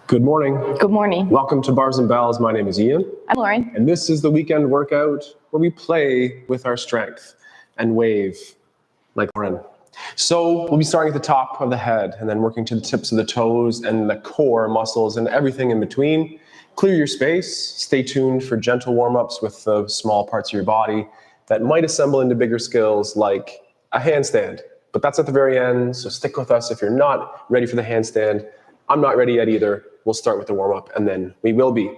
Good morning. Good morning. Welcome to Bars and Bells. My name is Ian. I'm Lauren. And this is the weekend workout where we play with our strength and wave like Lauren. So we'll be starting at the top of the head and then working to the tips of the toes and the core muscles and everything in between. Clear your space. Stay tuned for gentle warm-ups with the small parts of your body that might assemble into bigger skills like a handstand. But that's at the very end, so stick with us if you're not ready for the handstand. I'm not ready yet either. We'll start with the warm-up and then we will be.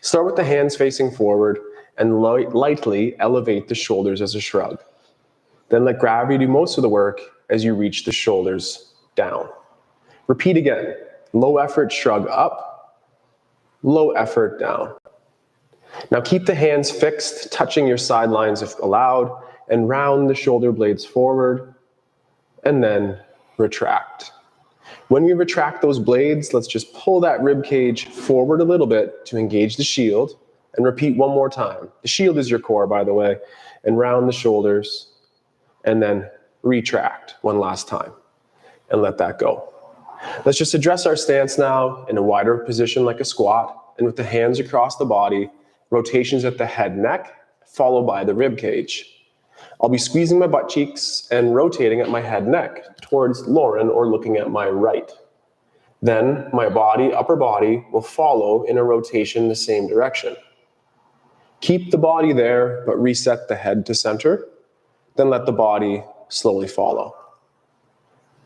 Start with the hands facing forward and lightly elevate the shoulders as a shrug. Then let gravity do most of the work as you reach the shoulders down. Repeat again. Low effort shrug up, low effort down. Now keep the hands fixed, touching your sidelines if allowed, and round the shoulder blades forward, and then retract. When we retract those blades, let's just pull that rib cage forward a little bit to engage the shield, and repeat one more time. The shield is your core, by the way, and round the shoulders, and then retract one last time, and let that go. Let's just address our stance now in a wider position like a squat, and with the hands across the body, rotations at the head, neck, followed by the rib cage. I'll be squeezing my butt cheeks and rotating at my head, neck towards Lauren or looking at my right. Then my body, upper body, will follow in a rotation in the same direction. Keep the body there, but reset the head to center. Then let the body slowly follow.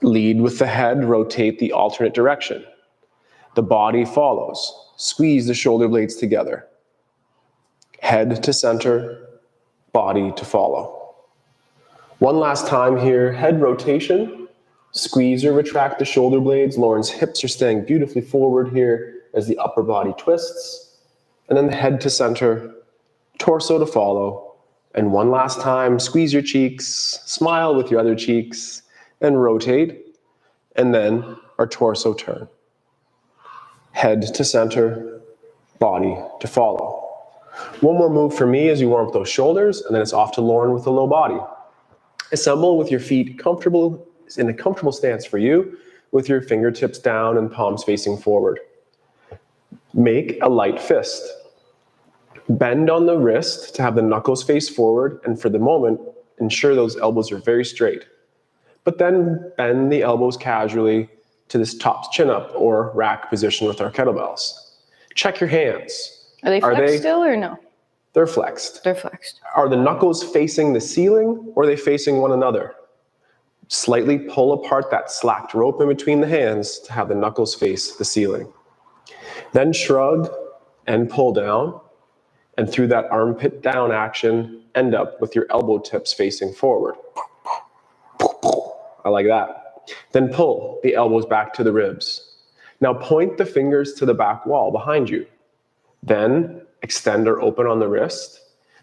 Lead with the head, rotate the alternate direction. The body follows. Squeeze the shoulder blades together. Head to center, body to follow. One last time here, head rotation. Squeeze or retract the shoulder blades. Lauren's hips are staying beautifully forward here as the upper body twists. And then the head to center, torso to follow. And one last time, squeeze your cheeks, smile with your other cheeks, and rotate. And then our torso turn. Head to center, body to follow. One more move for me as you warm up those shoulders, and then it's off to Lauren with the low body. Assemble with your feet comfortable, in a comfortable stance for you, with your fingertips down and palms facing forward. Make a light fist. Bend on the wrist to have the knuckles face forward, and for the moment, ensure those elbows are very straight. But then bend the elbows casually to this top chin-up or rack position with our kettlebells. Check your hands. Are they flexed still or no? They're flexed. They're flexed. Are the knuckles facing the ceiling or are they facing one another? Slightly pull apart that slacked rope in between the hands to have the knuckles face the ceiling. Then shrug and pull down, and through that armpit down action, end up with your elbow tips facing forward. I like that. Then pull the elbows back to the ribs. Now point the fingers to the back wall behind you. Then extend or open on the wrist.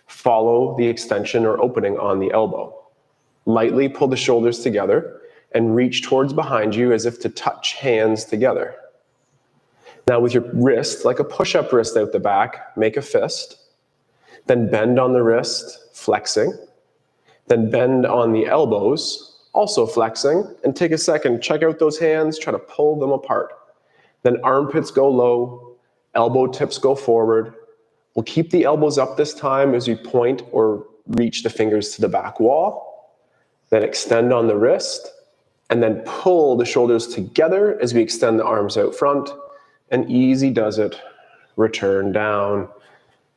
Follow the extension or opening on the elbow. Lightly pull the shoulders together and reach towards behind you as if to touch hands together. Now with your wrist, like a push-up wrist out the back, make a fist. Then bend on the wrist, flexing. Then bend on the elbows, also flexing. And take a second, check out those hands, try to pull them apart. Then armpits go low, elbow tips go forward. We'll keep the elbows up this time as you point or reach the fingers to the back wall. Then extend on the wrist, and then pull the shoulders together as we extend the arms out front. And easy does it. Return down,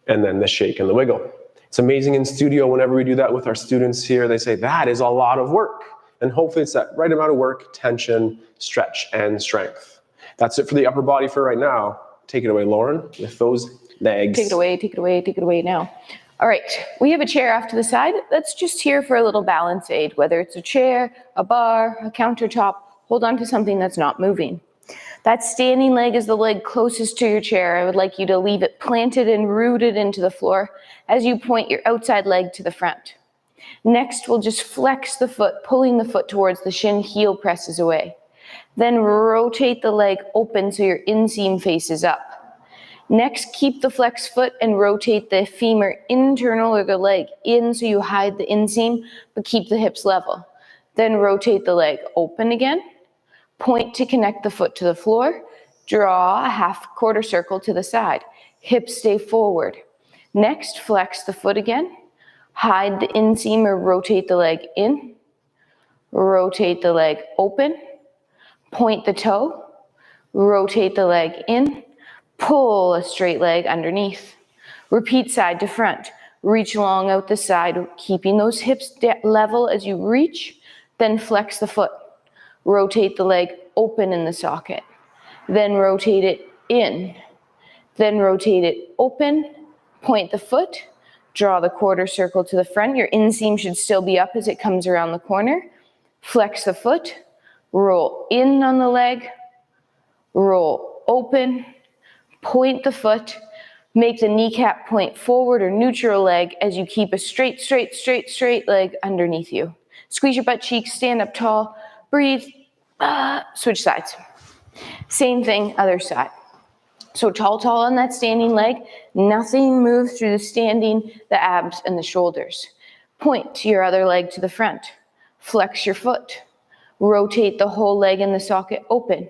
and then the shake and the wiggle. It's amazing in studio whenever we do that with our students here. They say, that is a lot of work. And hopefully it's that right amount of work, tension, stretch, and strength. That's it for the upper body for right now. Take it away, Lauren, with those legs. Take it away, take it away, take it away now. All right, we have a chair off to the side that's just here for a little balance aid, whether it's a chair, a bar, a countertop. Hold on to something that's not moving. That standing leg is the leg closest to your chair. I would like you to leave it planted and rooted into the floor as you point your outside leg to the front. Next, we'll just flex the foot, pulling the foot towards the shin, heel presses away. Then rotate the leg open so your inseam faces up. Next, keep the flexed foot and rotate the femur internal or the leg in so you hide the inseam, but keep the hips level. Then rotate the leg open again. Point to connect the foot to the floor, Draw a half quarter circle to the side. Hips stay forward. Next, flex the foot again. Hide the inseam or rotate the leg in. Rotate the leg open. Point the toe. Rotate the leg in. Pull a straight leg underneath. Repeat side to front. Reach long out the side, keeping those hips level as you reach. Then flex the foot. Rotate the leg open in the socket. Then rotate it in. Then rotate it open. Point the foot. Draw the quarter circle to the front. Your inseam should still be up as it comes around the corner. Flex the foot. Roll in on the leg. Roll open. Point the foot. Make the kneecap point forward or neutral leg as you keep a straight leg underneath you. Squeeze your butt cheeks, stand up tall, breathe, switch sides. Same thing, other side. So tall on that standing leg, nothing moves through the standing, the abs, and the shoulders. Point your other leg to the front. Flex your foot. Rotate the whole leg in the socket open.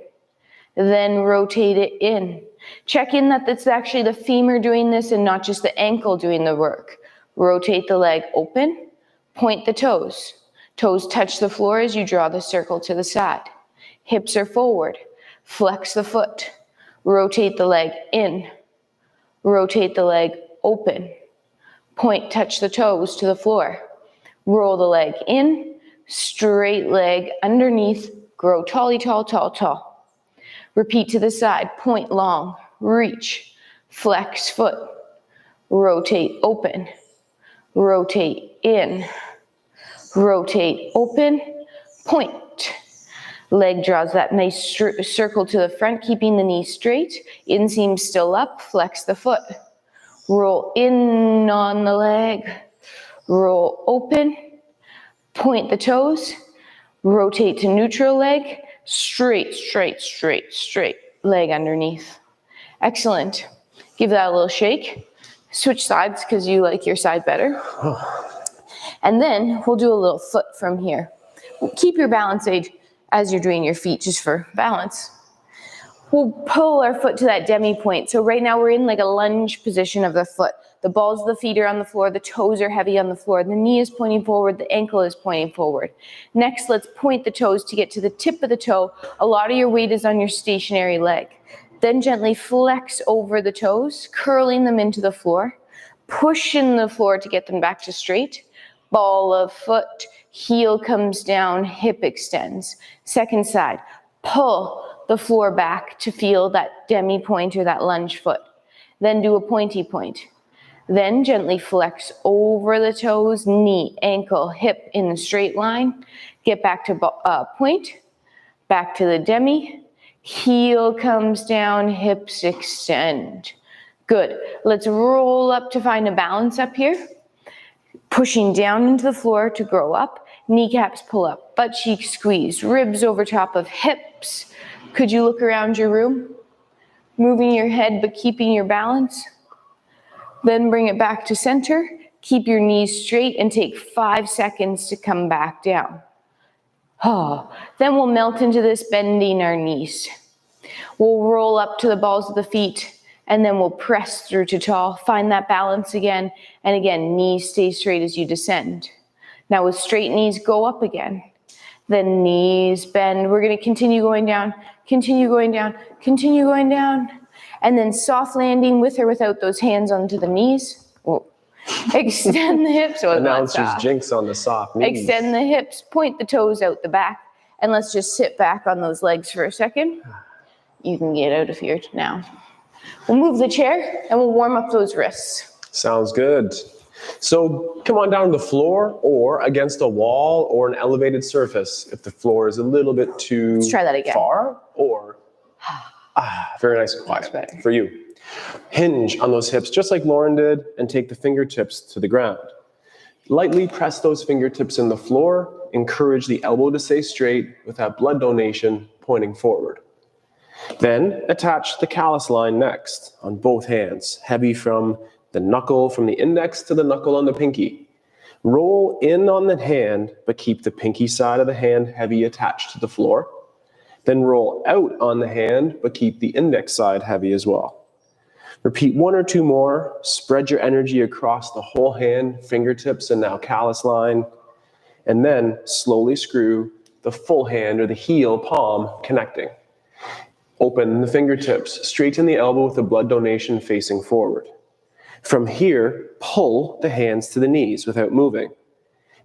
Then rotate it in. Check in that it's actually the femur doing this and not just the ankle doing the work. Rotate the leg open, point the toes. Toes touch the floor as you draw the circle to the side. Hips are forward. Flex the foot. Rotate the leg in. Rotate the leg open. Point, touch the toes to the floor. Roll the leg in, straight leg underneath, grow tall, tall. Repeat to the side, point long, reach, flex foot, rotate open, rotate in, rotate open, point. Leg draws that nice circle to the front, keeping the knee straight, inseam still up, flex the foot. Roll in on the leg, roll open, point the toes, rotate to neutral leg, straight leg underneath. Excellent. Give that a little shake. Switch sides because you like your side better. And then we'll do a little foot from here. Keep your balance aid as you're doing your feet just for balance. We'll pull our foot to that demi point. So right now we're in like a lunge position of the foot. The balls of the feet are on the floor, the toes are heavy on the floor, the knee is pointing forward, the ankle is pointing forward. Next, let's point the toes to get to the tip of the toe. A lot of your weight is on your stationary leg. Then gently flex over the toes, curling them into the floor, pushing the floor to get them back to straight. Ball of foot, heel comes down, hip extends. Second side, pull the floor back to feel that demi point or that lunge foot. Then do a pointy point. Then gently flex over the toes, knee, ankle, hip in the straight line. Get back to point, back to the demi. Heel comes down, hips extend. Good. Let's roll up to find a balance up here. Pushing down into the floor to grow up. Kneecaps pull up, butt cheeks squeeze, ribs over top of hips. Could you look around your room? Moving your head but keeping your balance. Then bring it back to center. Keep your knees straight and take 5 seconds to come back down. Then we'll melt into this, bending our knees. We'll roll up to the balls of the feet and then we'll press through to tall. Find that balance again. And again, knees stay straight as you descend. Now with straight knees, go up again. Then knees bend. We're going to continue going down, continue going down, continue going down. And then soft landing with or without those hands onto the knees. Whoa. Extend the hips. Announcer's jinx on the soft knees. Extend the hips, point the toes out the back. And let's just sit back on those legs for a second. You can get out of here now. We'll move the chair and we'll warm up those wrists. Sounds good. So come on down to the floor or against a wall or an elevated surface if the floor is a little bit too Let's try that again. far or very nice and quiet for you. Hinge on those hips just like Lauren did and take the fingertips to the ground. Lightly press those fingertips in the floor. Encourage the elbow to stay straight with that blood donation pointing forward. Then attach the callus line next on both hands, heavy from the knuckle from the index to the knuckle on the pinky. Roll in on the hand, but keep the pinky side of the hand heavy attached to the floor. Then roll out on the hand, but keep the index side heavy as well. Repeat 1 or 2 more. Spread your energy across the whole hand, fingertips, and now callus line. And then slowly screw the full hand or the heel palm connecting. Open the fingertips, straighten the elbow with the blood donation facing forward. From here, pull the hands to the knees without moving.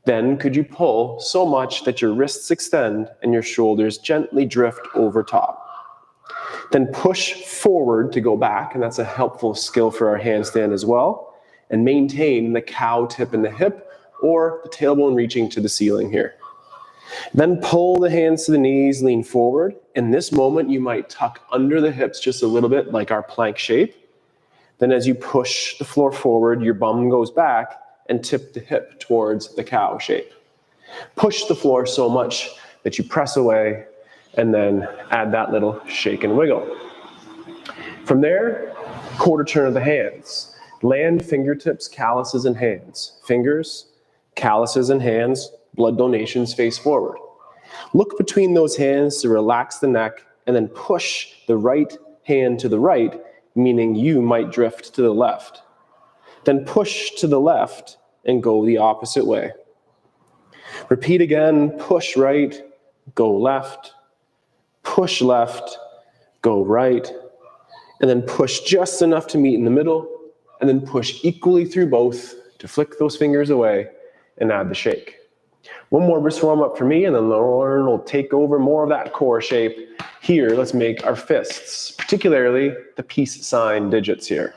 Then could you pull so much that your wrists extend and your shoulders gently drift over top. Then push forward to go back, and that's a helpful skill for our handstand as well. And maintain the cow tip in the hip or the tailbone reaching to the ceiling here. Then pull the hands to the knees, lean forward. In this moment, you might tuck under the hips just a little bit like our plank shape. Then as you push the floor forward, your bum goes back and tip the hip towards the cow shape. Push the floor so much that you press away and then add that little shake and wiggle. From there, quarter turn of the hands. Land fingertips, calluses, and hands. Fingers, calluses, and hands, blood donations face forward. Look between those hands to relax the neck and then push the right hand to the right, meaning you might drift to the left. Then push to the left and go the opposite way. Repeat again, push right, go left, push left, go right, and then push just enough to meet in the middle, and then push equally through both to flick those fingers away and add the shake. One more wrist warm up for me, and then Lauren will take over more of that core shape. Here, let's make our fists, particularly the peace sign digits here.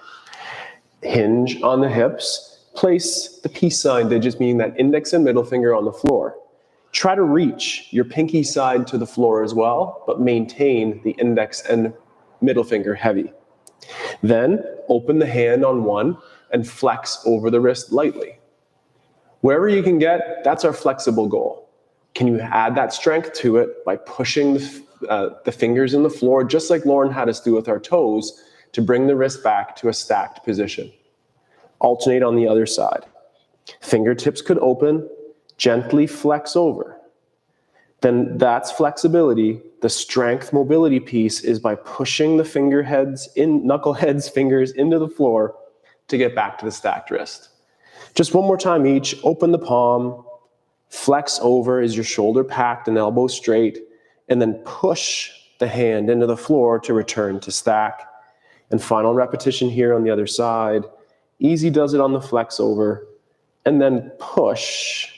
Hinge on the hips. Place the peace sign digits, meaning that index and middle finger on the floor. Try to reach your pinky side to the floor as well, but maintain the index and middle finger heavy. Then open the hand on one and flex over the wrist lightly. Wherever you can get, that's our flexible goal. Can you add that strength to it by pushing the fingers in the floor, just like Lauren had us do with our toes, to bring the wrist back to a stacked position? Alternate on the other side. Fingertips could open, gently flex over. Then that's flexibility. The strength mobility piece is by pushing the knuckleheads fingers into the floor to get back to the stacked wrist. Just one more time each. Open the palm, flex over as your shoulder packed and elbow straight, and then push the hand into the floor to return to stack. And final repetition here on the other side. Easy does it on the flex over, and then push,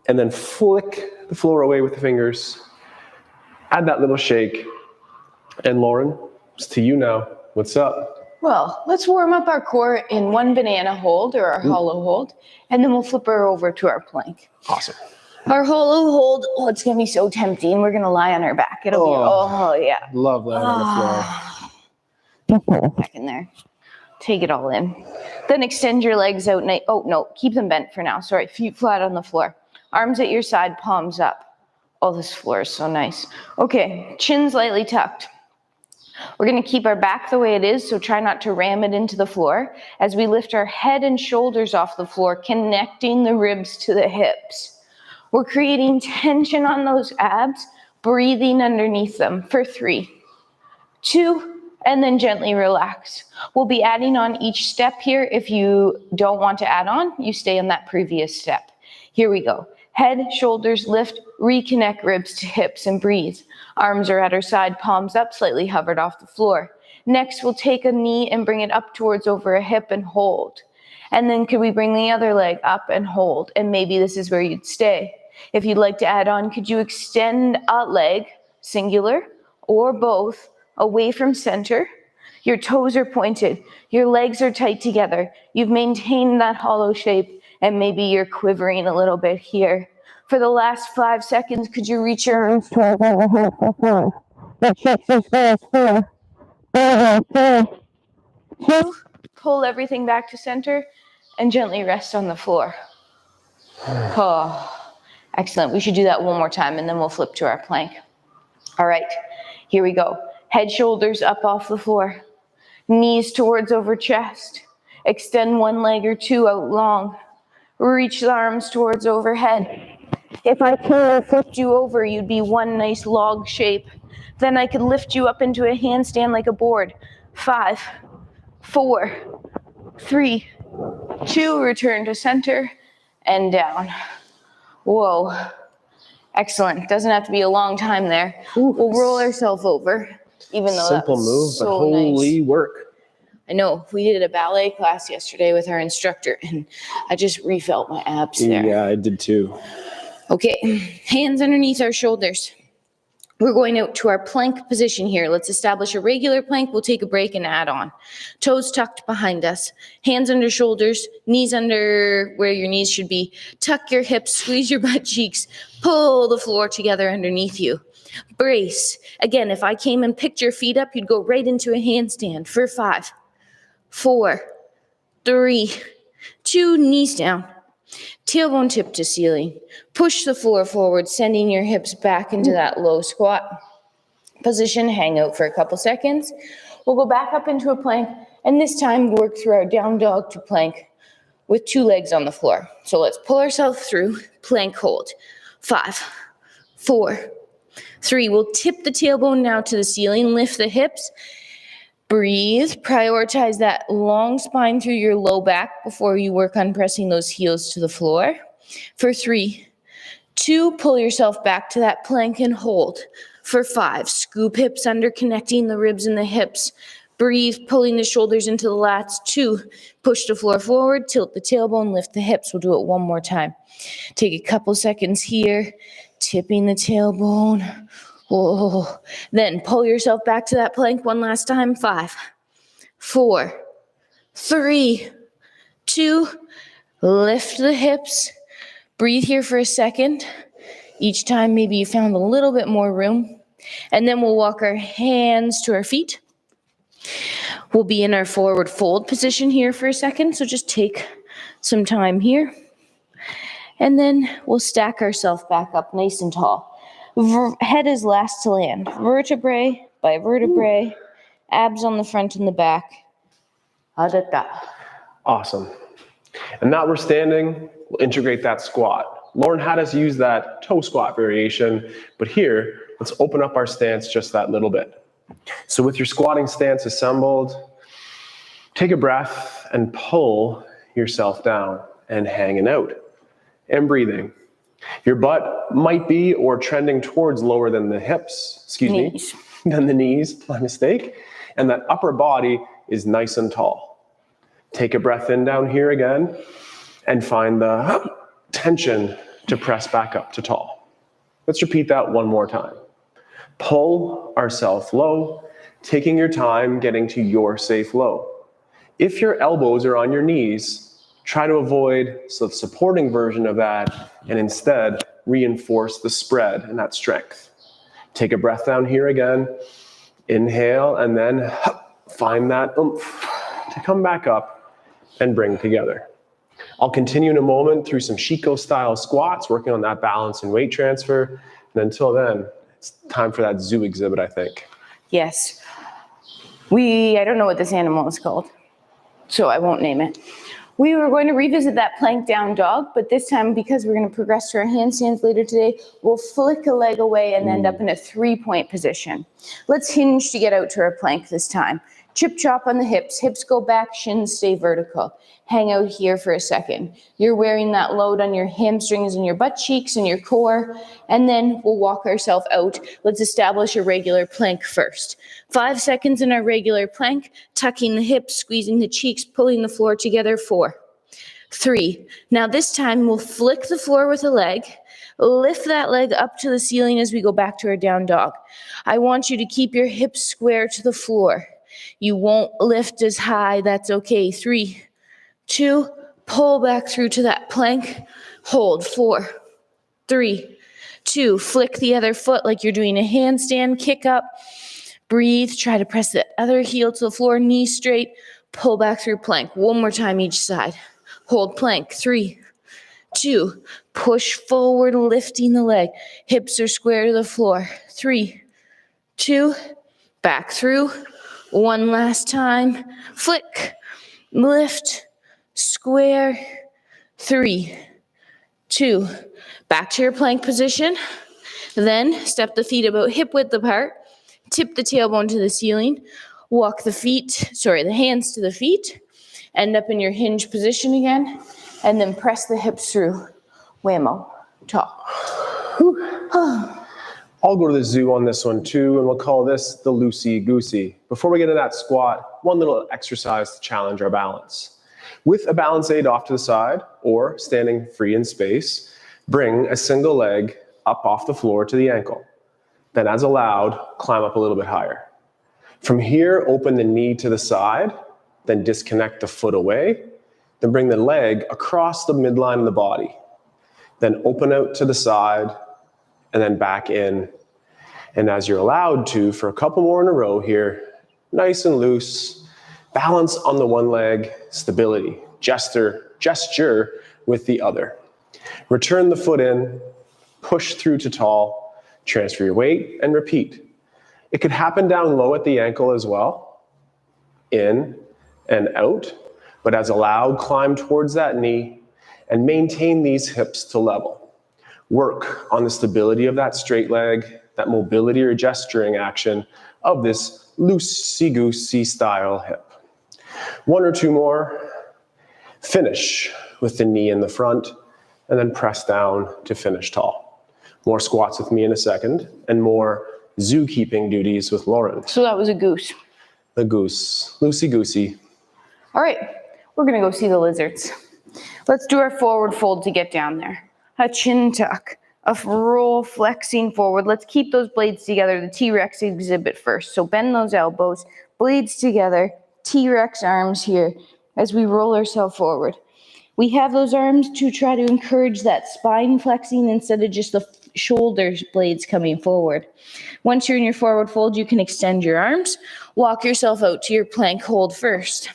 and then flick the floor away with the fingers. Add that little shake. And Lauren, it's to you now. What's up? Well, let's warm up our core in one banana hold or our hollow hold, and then we'll flip her over to our plank. Awesome. Our hollow hold, oh, it's gonna be so tempting. We're gonna lie on our back. It'll be, oh yeah. Love laying on the floor. Put it back in there. Take it all in. Then extend your legs out. Oh, no, keep them bent for now. Sorry, feet flat on the floor. Arms at your side, palms up. Oh, this floor is so nice. Okay, chin lightly tucked. We're going to keep our back the way it is, so try not to ram it into the floor as we lift our head and shoulders off the floor, connecting the ribs to the hips. We're creating tension on those abs, breathing underneath them for 3, 2, and then gently relax. We'll be adding on each step here. If you don't want to add on, you stay in that previous step. Here we go. Head, shoulders lift, reconnect ribs to hips and breathe. Arms are at our side, palms up, slightly hovered off the floor. Next, we'll take a knee and bring it up towards over a hip and hold. And then could we bring the other leg up and hold? And maybe this is where you'd stay. If you'd like to add on, could you extend a leg, singular, or both, away from center? Your toes are pointed. Your legs are tight together. You've maintained that hollow shape, and maybe you're quivering a little bit here. For the last 5 seconds, could you reach your arms towards the pull everything back to center and gently rest on the floor. Oh, excellent. We should do that one more time, and then we'll flip to our plank. All right, here we go. Head, shoulders up off the floor. Knees towards over chest. Extend one leg or two out long. Reach the arms towards overhead. If I came and flipped you over, you'd be one nice log shape. Then I could lift you up into a handstand like a board. 5, 4, 3, 2, return to center and down. Whoa. Excellent. Doesn't have to be a long time there. We'll roll ourselves over, even though Simple that was move, but so holy nice. work. I know, we did a ballet class yesterday with our instructor, and I just refelt my abs there. Yeah, I did too. Okay, hands underneath our shoulders. We're going out to our plank position here. Let's establish a regular plank. We'll take a break and add on. Toes tucked behind us. Hands under shoulders. Knees under where your knees should be. Tuck your hips. Squeeze your butt cheeks. Pull the floor together underneath you. Brace. Again, if I came and picked your feet up, you'd go right into a handstand for 5, 4, 3, 2, knees down. Tailbone tip to ceiling. Push the floor forward, sending your hips back into that low squat position. Hang out for a couple seconds. We'll go back up into a plank, and this time work through our down dog to plank with 2 legs on the floor. So let's pull ourselves through, plank hold. 5, 4, 3. We'll tip the tailbone now to the ceiling, lift the hips. Breathe. Prioritize that long spine through your low back before you work on pressing those heels to the floor. For 3, 2, pull yourself back to that plank and hold. For 5, scoop hips under, connecting the ribs and the hips. Breathe, pulling the shoulders into the lats. 2, push the floor forward, tilt the tailbone, lift the hips. We'll do it one more time. Take a couple seconds here, tipping the tailbone. Oh, then pull yourself back to that plank one last time. 5, 4, 3, 2, lift the hips. Breathe here for a second. Each time maybe you found a little bit more room. And then we'll walk our hands to our feet. We'll be in our forward fold position here for a second. So just take some time here. And then we'll stack ourselves back up nice and tall. Head is last to land. Vertebrae by vertebrae. Abs on the front and the back. Adata. Awesome. And now we're standing, we'll integrate that squat. Lauren had us use that toe squat variation, but here, let's open up our stance just that little bit. So with your squatting stance assembled, take a breath and pull yourself down and hanging out and breathing. Your butt might be or trending towards lower than the hips, than the knees, my mistake. And that upper body is nice and tall. Take a breath in down here again and find the tension to press back up to tall. Let's repeat that one more time. Pull ourselves low, taking your time getting to your safe low. If your elbows are on your knees, try to avoid the supporting version of that and instead reinforce the spread and that strength. Take a breath down here again. Inhale and then find that oomph to come back up and bring together. I'll continue in a moment through some Chico style squats, working on that balance and weight transfer. And until then, it's time for that zoo exhibit, I think. Yes. I don't know what this animal is called, so I won't name it. We were going to revisit that plank down dog, but this time, because we're going to progress to our handstands later today, we'll flick a leg away and end up in a 3-point position. Let's hinge to get out to our plank this time. Chip chop on the hips. Hips go back, shins stay vertical. Hang out here for a second. You're wearing that load on your hamstrings and your butt cheeks and your core, and then we'll walk ourselves out. Let's establish a regular plank first. 5 seconds in our regular plank, tucking the hips, squeezing the cheeks, pulling the floor together. 4, 3. Now this time we'll flick the floor with a leg. Lift that leg up to the ceiling as we go back to our down dog. I want you to keep your hips square to the floor. You won't lift as high, that's okay. 3, 2, pull back through to that plank. Hold. 4, 3, 2, flick the other foot like you're doing a handstand, kick up. Breathe, try to press the other heel to the floor, knee straight, pull back through plank. One more time each side. Hold plank. 3, 2, push forward, lifting the leg. Hips are square to the floor. 3, 2, back through. One last time. Flick, lift, square. 3, 2. Back to your plank position. Then step the feet about hip width apart. Tip the tailbone to the ceiling. Walk the hands to the feet. End up in your hinge position again. And then press the hips through. Whammo. Top. I'll go to the zoo on this one too, and we'll call this the loosey-goosey. Before we get into that squat, one little exercise to challenge our balance. With a balance aid off to the side, or standing free in space, bring a single leg up off the floor to the ankle. Then as allowed, climb up a little bit higher. From here, open the knee to the side, then disconnect the foot away, then bring the leg across the midline of the body. Then open out to the side, and then back in. And as you're allowed to, for a couple more in a row here, nice and loose, balance on the one leg, stability, gesture with the other. Return the foot in, push through to tall, transfer your weight, and repeat. It could happen down low at the ankle as well, in and out, but as allowed, climb towards that knee and maintain these hips to level. Work on the stability of that straight leg, that mobility or gesturing action of this loosey-goosey style hip. 1 or 2 more. Finish with the knee in the front, and then press down to finish tall. More squats with me in a second, and more zoo-keeping duties with Lauren. So that was a goose. The goose, loosey-goosey. All right, we're gonna go see the lizards. Let's do our forward fold to get down there. A chin tuck, a roll flexing forward. Let's keep those blades together, the T-Rex exhibit first. So bend those elbows, blades together, T-Rex arms here as we roll ourselves forward. We have those arms to try to encourage that spine flexing instead of just the shoulder blades coming forward. Once you're in your forward fold, you can extend your arms, walk yourself out to your plank hold first.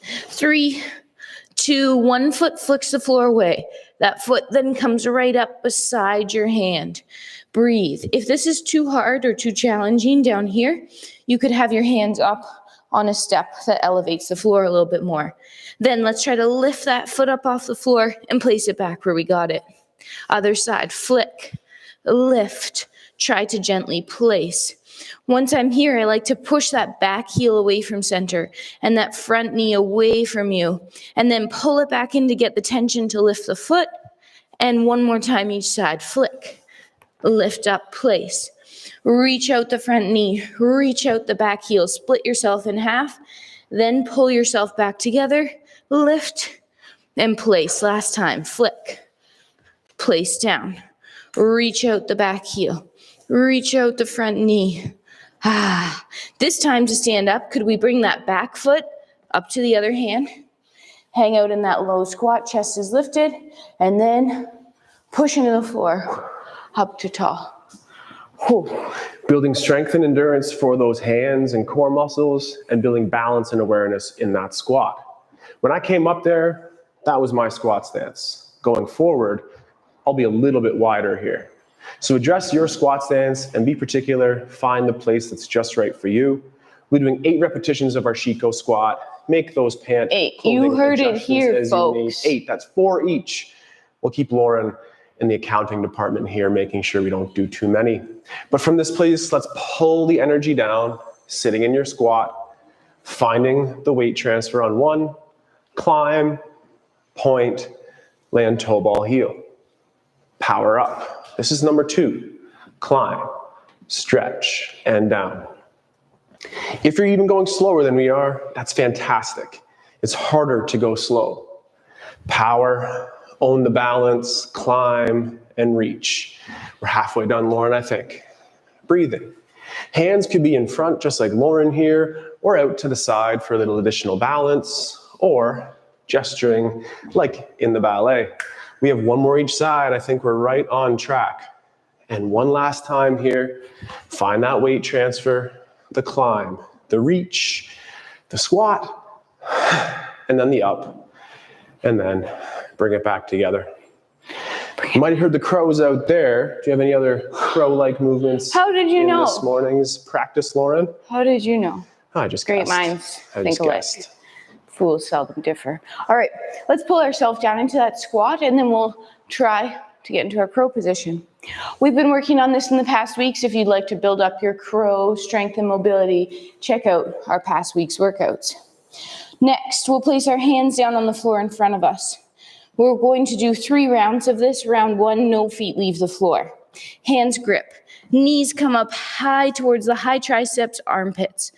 3, 2, 1 foot flicks the floor away. That foot then comes right up beside your hand. Breathe. If this is too hard or too challenging down here, you could have your hands up on a step that elevates the floor a little bit more. Then let's try to lift that foot up off the floor and place it back where we got it. Other side, flick, lift, try to gently place. Once I'm here, I like to push that back heel away from center and that front knee away from you, and then pull it back in to get the tension to lift the foot. And one more time each side, flick, lift up, place. Reach out the front knee, reach out the back heel, split yourself in half, then pull yourself back together, lift, and place. Last time, flick, place down, reach out the back heel, reach out the front knee. This time to stand up, could we bring that back foot up to the other hand? Hang out in that low squat, chest is lifted, and then push into the floor, up to tall. Whew. Building strength and endurance for those hands and core muscles, and building balance and awareness in that squat. When I came up there, that was my squat stance. Going forward, I'll be a little bit wider here. So address your squat stance and be particular. Find the place that's just right for you. We're doing 8 repetitions of our Shiko squat. Make those pant 8. You heard it adjustments here, as you need. folks. 8. That's 4 each. We'll keep Lauren in the accounting department here, making sure we don't do too many. But from this place, let's pull the energy down, sitting in your squat, finding the weight transfer on 1, climb, point, land toe ball heel. Power up. This is number 2. Climb, stretch, and down. If you're even going slower than we are, that's fantastic. It's harder to go slow. Power, own the balance, climb, and reach. We're halfway done, Lauren, I think. Breathing. Hands could be in front, just like Lauren here, or out to the side for a little additional balance, or gesturing like in the ballet. We have 1 more each side. I think we're right on track. And one last time here, find that weight transfer, the climb, the reach, the squat, and then the up, and then bring it back together. You might have heard the crows out there. Do you have any other crow-like movements? How did you know? This morning's practice, Lauren? How did you know? Oh, I just Great guessed. minds I think just alike. guessed. Fools seldom differ. All right, let's pull ourselves down into that squat and then we'll try to get into our crow position. We've been working on this in the past weeks. If you'd like to build up your crow strength and mobility, check out our past week's workouts. Next, we'll place our hands down on the floor in front of us. We're going to do 3 rounds of this. Round 1, no feet leave the floor. Hands grip. Knees come up high towards the high triceps, armpits.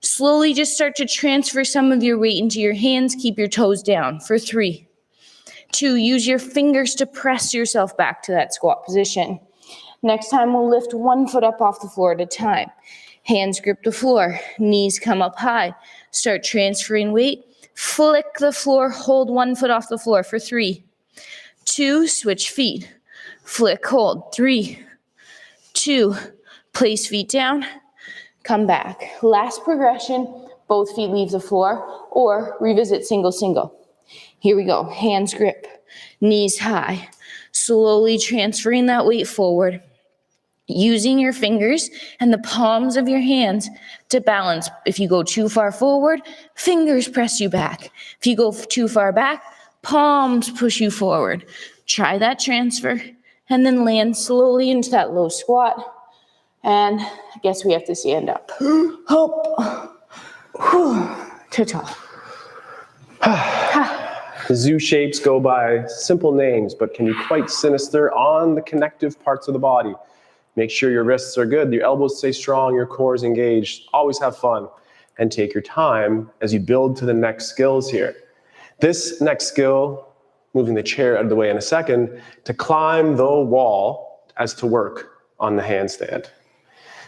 Slowly just start to transfer some of your weight into your hands. Keep your toes down for 3. 2, use your fingers to press yourself back to that squat position. Next time, we'll lift 1 foot up off the floor at a time. Hands grip the floor, knees come up high. Start transferring weight. Flick the floor, hold 1 foot off the floor for 3. 2, switch feet. Flick, hold, 3. 2, place feet down, come back. Last progression, both feet leave the floor, or revisit single, single. Here we go, hands grip, knees high. Slowly transferring that weight forward. Using your fingers and the palms of your hands to balance. If you go too far forward, fingers press you back. If you go too far back, palms push you forward. Try that transfer and then land slowly into that low squat. And I guess we have to stand up. Up. Ta-ta. The zoo shapes go by simple names, but can be quite sinister on the connective parts of the body. Make sure your wrists are good, your elbows stay strong, your core is engaged. Always have fun and take your time as you build to the next skills here. This next skill, moving the chair out of the way in a second, to climb the wall as to work on the handstand.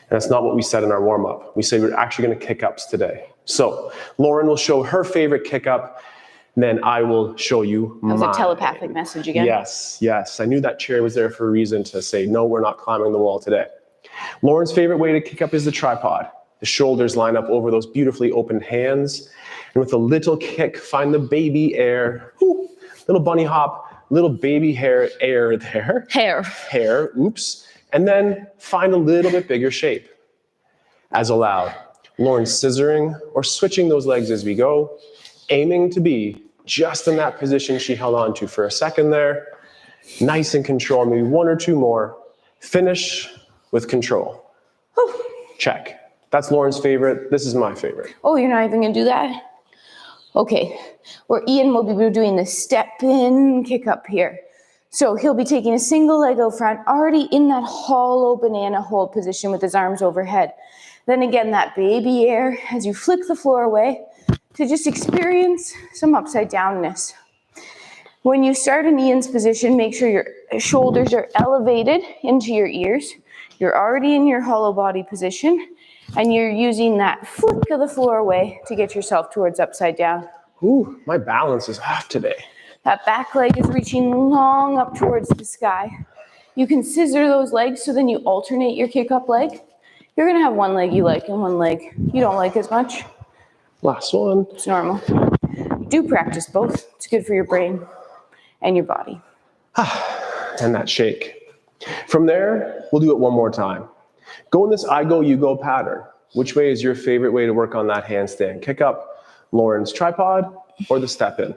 And that's not what we said in our warm-up. We said we're actually going to kick ups today. So Lauren will show her favorite kick up, then I will show you mine. That was a telepathic message again. Yes, yes. I knew that chair was there for a reason to say, no, we're not climbing the wall today. Lauren's favorite way to kick up is the tripod. The shoulders line up over those beautifully opened hands. And with a little kick, find the baby air. Woo, little bunny hop, little baby hair air there. Hair, oops. And then find a little bit bigger shape as allowed. Lauren's scissoring or switching those legs as we go, aiming to be just in that position she held on to for a second there. Nice and control, maybe 1 or 2 more. Finish with control. Whew. Check. That's Lauren's favorite. This is my favorite. Oh, you're not even gonna do that? Okay, where Ian will be doing the step in kick up here. So he'll be taking a single leg out front, already in that hollow banana hold position with his arms overhead. Then again, that baby air as you flick the floor away to just experience some upside downness. When you start in Ian's position, make sure your shoulders are elevated into your ears. You're already in your hollow body position, and you're using that flick of the floor away to get yourself towards upside down. Ooh, my balance is off today. That back leg is reaching long up towards the sky. You can scissor those legs so then you alternate your kick up leg. You're gonna have one leg you like and one leg you don't like as much. Last one. It's normal. Do practice both. It's good for your brain and your body. And that shake. From there, we'll do it one more time. Go in this I go, you go pattern. Which way is your favorite way to work on that handstand? Kick up, Lauren's tripod, or the step in?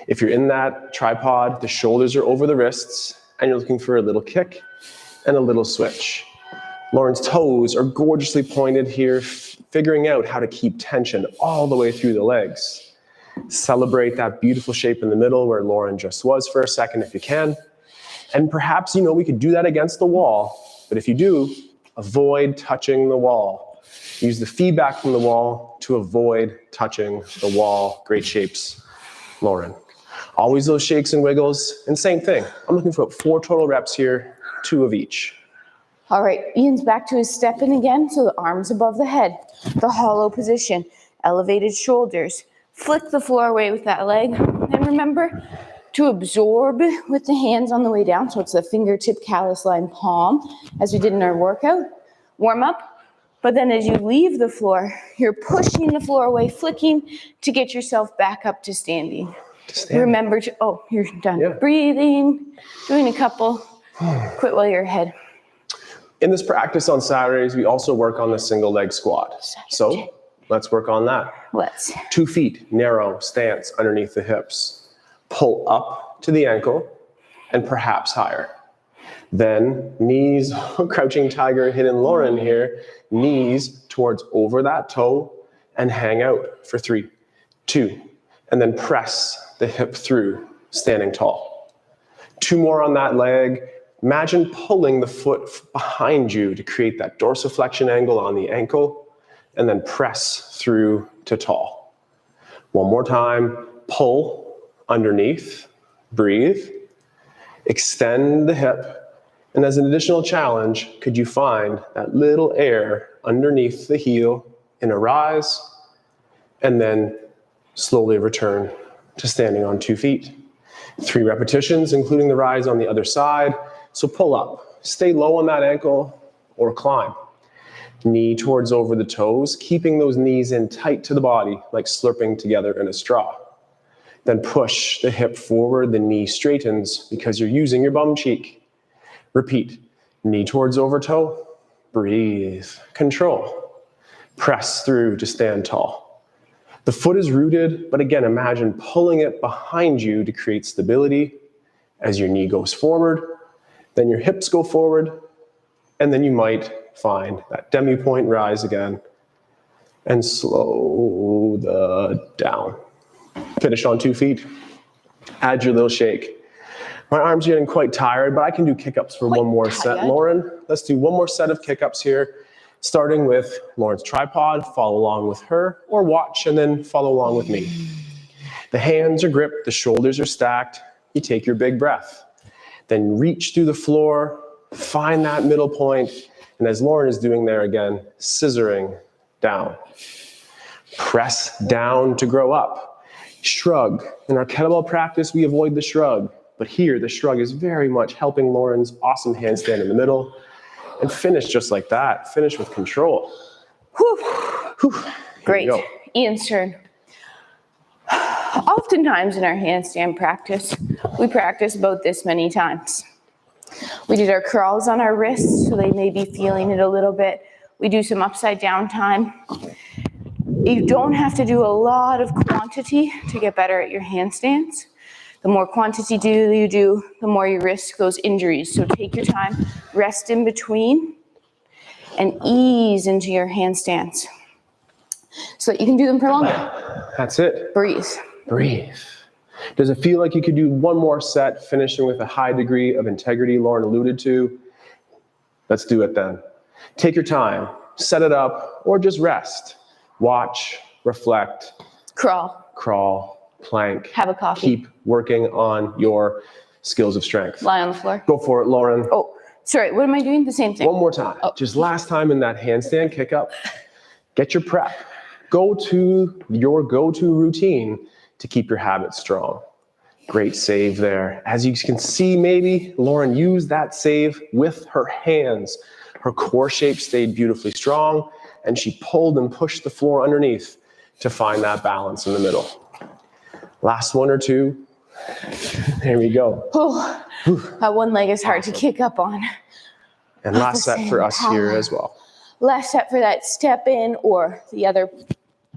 If you're in that tripod, the shoulders are over the wrists, and you're looking for a little kick and a little switch. Lauren's toes are gorgeously pointed here, figuring out how to keep tension all the way through the legs. Celebrate that beautiful shape in the middle where Lauren just was for a second if you can. And perhaps, we could do that against the wall, but if you do, avoid touching the wall. Use the feedback from the wall to avoid touching the wall. Great shapes, Lauren. Always those shakes and wiggles, and same thing. I'm looking for 4 total reps here, 2 of each. All right, Ian's back to his step in again, so the arms above the head, the hollow position, elevated shoulders. Flick the floor away with that leg, and remember to absorb with the hands on the way down, so it's the fingertip callus line palm, as we did in our workout, warm up. But then as you leave the floor, you're pushing the floor away, flicking to get yourself back up to standing. Remember to, you're done. Yeah. Breathing, doing a couple, quit while you're ahead. In this practice on Saturdays, we also work on the single leg squat. So Let's work on that. Let's. 2 feet, narrow stance underneath the hips. Pull up to the ankle and perhaps higher. Then knees, crouching tiger, hidden Lauren here, knees towards over that toe and hang out for 3, 2, and then press the hip through, standing tall. 2 more on that leg. Imagine pulling the foot behind you to create that dorsiflexion angle on the ankle, and then press through to tall. 1 more time, pull underneath, breathe, extend the hip, and as an additional challenge, could you find that little air underneath the heel in a rise, and then slowly return to standing on 2 feet. 3 repetitions, including the rise on the other side. So pull up, stay low on that ankle, or climb. Knee towards over the toes, keeping those knees in tight to the body, like slurping together in a straw. Then push the hip forward, the knee straightens because you're using your bum cheek. Repeat, knee towards over toe, breathe, control. Press through to stand tall. The foot is rooted, but again, imagine pulling it behind you to create stability as your knee goes forward, then your hips go forward, and then you might find that demi-point rise again and slow the down. Finish on 2 feet. Add your little shake. My arms are getting quite tired, but I can do kick-ups for one more set. Lauren, let's do one more set of kick-ups here, starting with Lauren's tripod. Follow along with her, or watch and then follow along with me. The hands are gripped, the shoulders are stacked. You take your big breath. Then reach through the floor, find that middle point, and as Lauren is doing there again, scissoring down. Press down to grow up. Shrug. In our kettlebell practice, we avoid the shrug. But here, the shrug is very much helping Lauren's awesome handstand in the middle. And finish just like that. Finish with control. Whew. Whew. Great. Ian's turn. Oftentimes in our handstand practice, we practice about this many times. We did our crawls on our wrists, so they may be feeling it a little bit. We do some upside down time. You don't have to do a lot of quantity to get better at your handstands. The more quantity you do, the more you risk those injuries. So take your time, rest in between, and ease into your handstands so that you can do them for longer. That's it. Breathe. Breathe. Does it feel like you could do one more set, finishing with a high degree of integrity Lauren alluded to? Let's do it then. Take your time, set it up, or just rest. Watch, reflect. Crawl, plank. Have a coffee. Keep working on your skills of strength. Lie on the floor. Go for it, Lauren. Oh, sorry, what am I doing? The same thing. One more time. Oh. Just last time in that handstand kick up. Get your prep. Go to your go-to routine to keep your habits strong. Great save there. As you can see, maybe Lauren used that save with her hands. Her core shape stayed beautifully strong, and she pulled and pushed the floor underneath to find that balance in the middle. Last one or two. There we go. Oh, that one leg is hard to kick up on. And last set for us here as well. Last set for that step in, or the other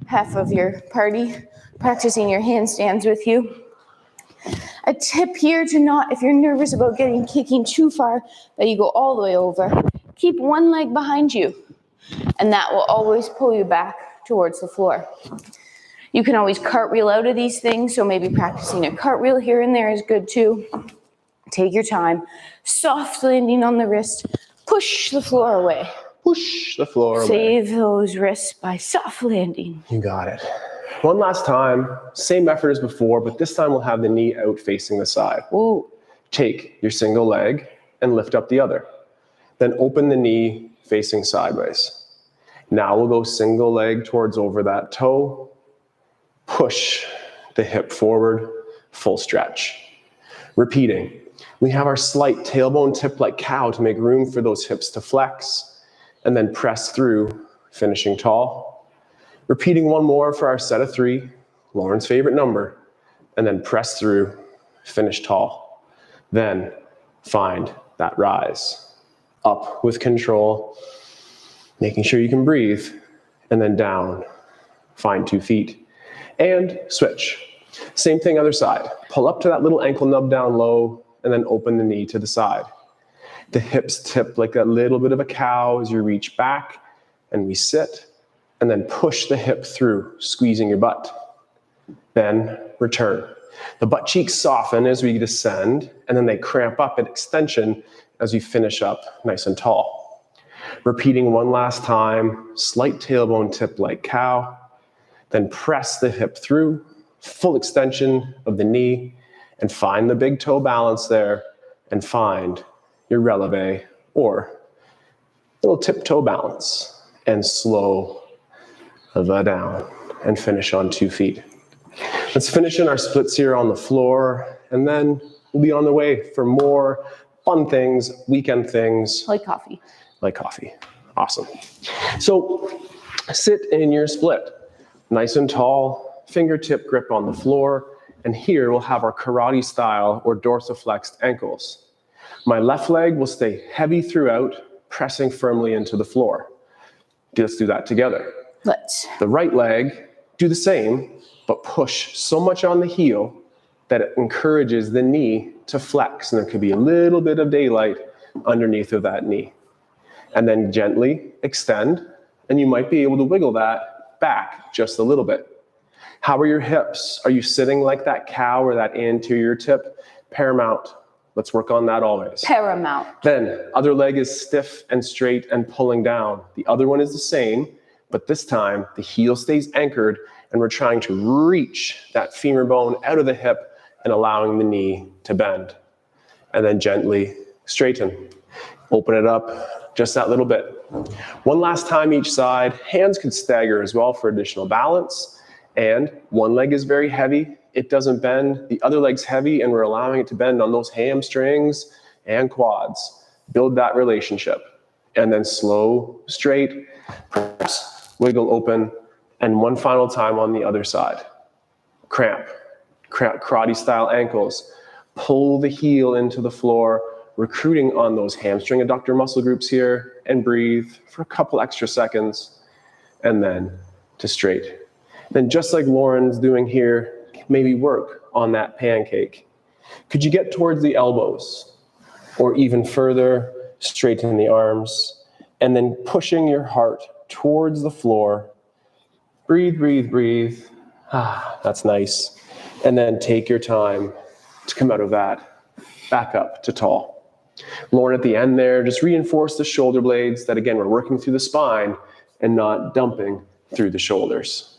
half of your party practicing your handstands with you. A tip here to not, if you're nervous about kicking too far, that you go all the way over, keep one leg behind you, and that will always pull you back towards the floor. You can always cartwheel out of these things, so maybe practicing a cartwheel here and there is good too. Take your time. Soft landing on the wrist. Push the floor away. Push the floor away. Save those wrists by soft landing. You got it. One last time, same effort as before, but this time we'll have the knee out facing the side. Ooh. Take your single leg and lift up the other. Then open the knee facing sideways. Now we'll go single leg towards over that toe. Push the hip forward, full stretch. Repeating. We have our slight tailbone tip like cow to make room for those hips to flex, and then press through, finishing tall. Repeating one more for our set of 3, Lauren's favorite number, and then press through, finish tall. Then find that rise. Up with control, making sure you can breathe, and then down find 2 feet, and switch. Same thing other side. Pull up to that little ankle nub down low, and then open the knee to the side. The hips tip like a little bit of a cow as you reach back, and we sit, and then push the hip through, squeezing your butt. Then return. The butt cheeks soften as we descend, and then they cramp up at extension as we finish up nice and tall. Repeating one last time, slight tailbone tip like cow, then press the hip through, full extension of the knee, and find the big toe balance there, and find your releve or little tiptoe balance, and slow the down, and finish on 2 feet. Let's finish in our splits here on the floor, and then we'll be on the way for more fun things, weekend things. Like coffee. Like coffee. Awesome. So sit in your split, nice and tall, fingertip grip on the floor, and here we'll have our karate style or dorsiflexed ankles. My left leg will stay heavy throughout, pressing firmly into the floor. Let's do that together. Let's. The right leg, do the same, but push so much on the heel that it encourages the knee to flex, and there could be a little bit of daylight underneath of that knee. And then gently extend, and you might be able to wiggle that back just a little bit. How are your hips? Are you sitting like that cow or that anterior tip? Paramount. Let's work on that always. Paramount. Then, other leg is stiff and straight and pulling down. The other one is the same, but this time the heel stays anchored, and we're trying to reach that femur bone out of the hip and allowing the knee to bend. And then gently straighten. Open it up just that little bit. One last time each side. Hands could stagger as well for additional balance. And one leg is very heavy. It doesn't bend. The other leg's heavy, and we're allowing it to bend on those hamstrings and quads. Build that relationship. And then slow, straight, press, wiggle open, and one final time on the other side. Cramp, karate style ankles. Pull the heel into the floor, recruiting on those hamstring adductor muscle groups here, and breathe for a couple extra seconds, and then to straight. Then just like Lauren's doing here, maybe work on that pancake. Could you get towards the elbows, or even further, straighten the arms, and then pushing your heart towards the floor. Breathe, breathe, breathe. That's nice. And then take your time to come out of that, back up to tall. Lauren, at the end there, just reinforce the shoulder blades that, again, we're working through the spine and not dumping through the shoulders.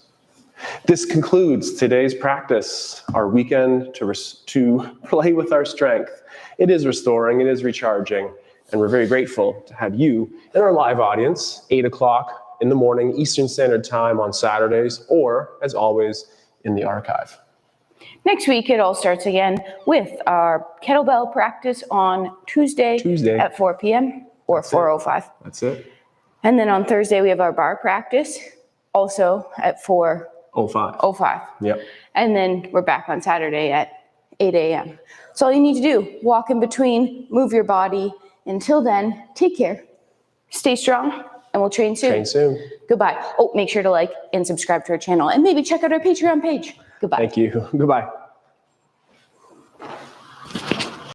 This concludes today's practice, our weekend to play with our strength. It is restoring, it is recharging, and we're very grateful to have you in our live audience, 8 o'clock in the morning, Eastern Standard Time on Saturdays, or, as always, in the archive. Next week, it all starts again with our kettlebell practice on Tuesday. At 4 p.m. or 4:05. That's it. And then on Thursday, we have our bar practice, also at 4:05. Yep. And then we're back on Saturday at 8 a.m. So all you need to do, walk in between, move your body. Until then, take care, stay strong, and we'll train soon. Train soon. Goodbye. Oh, make sure to like and subscribe to our channel, and maybe check out our Patreon page. Goodbye. Thank you. Goodbye.